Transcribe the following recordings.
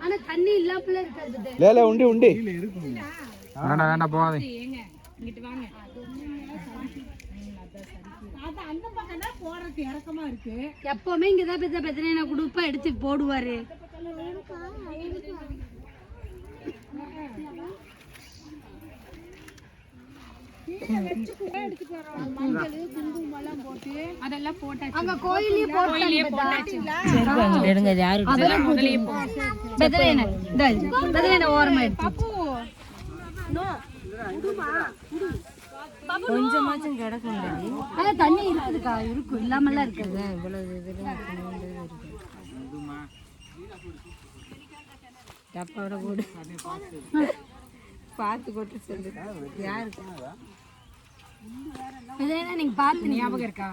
ஆனா தண்ணி இல்லாமல இருக்காது. லேல உண்டி உண்டி வேண்டாம் வேண்டாம் போகாதே. இங்கிட்டு வாங்க. அது அந்த பக்கம் தான் போறதுக்கு இறக்கமா இருக்கு. எப்பவுமே இங்கதான் பெத்த பெத்தனை குடுப்பா எடுத்து போடுவாரு. கொஞ்சமாச்சும் கிடக்கும். தண்ணி இருக்குதுக்கா, இருக்கும் இல்லாமலாம் இருக்குது. டப்பாவோட போடு பார்த்து கொட்டு சொல்லு. யாருக்கு நீங்க பார்த்து ஞாபகம் இருக்கா?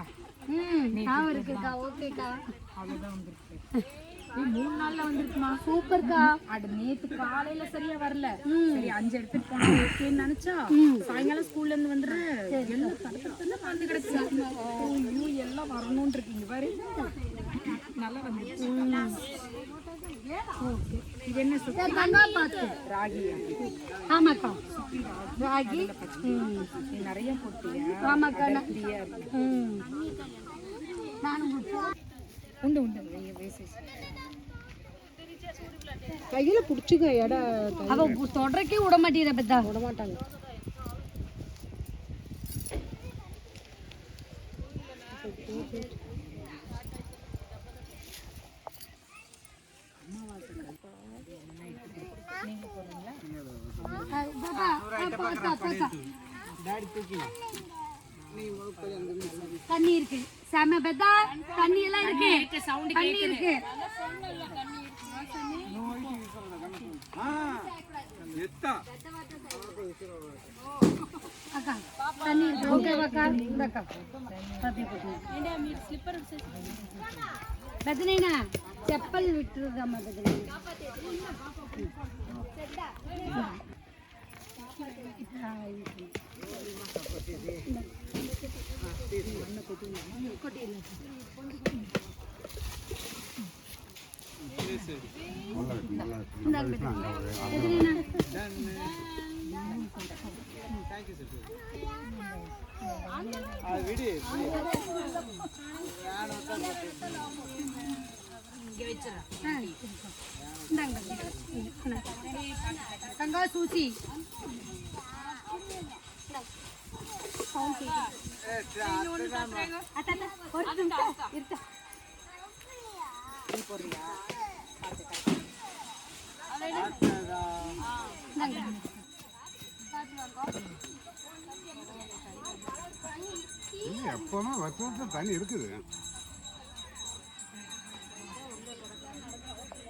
ஞாபகம் இருக்குக்கா. ஓகேக்கா. அவ்வளவுதான் வந்துருக்கு. 3 நாள்ல வந்துருக்குமா? சூப்பர்க்கா. அட நேத்து காலையில சரியா வரல. சரி 5 எடுத்துட்டு போனா ஓகேன்னு நினைச்சா சாயங்காலம் ஸ்கூல்ல இருந்து வந்துரு எல்லாம் தடத்துல வந்து கிடக்கு. ஐயோ எல்லாம் வரணும்னு இருக்கீங்க பாரு. நல்லா வந்துருச்சு. ஓகே. இது என்ன சுத்தி? ராகி. ஆமாக்கா ராகி நிறைய போட்டியா? ஆமாக்கா. நானும் உண்டு உண்டு. கையில புடிச்சுக்க எடா. அவ தொடரக்கே விட மாட்டேற. பத்தா விட மாட்டாங்க. தண்ணி இருக்கு. செம பெத்தா தண்ணி எல்லாம் இருக்கு. தண்ணி இருக்கு. அக்கா தண்ணி இருக்கு. ஓகேவாக்கா? இந்தக்கா பெத்தனேனா செப்பல் விட்டுருதாம்மா. பெத்தனேனா தங்கா சூசி எப்பவுமே வருஷத்துல தண்ணி இருக்குது.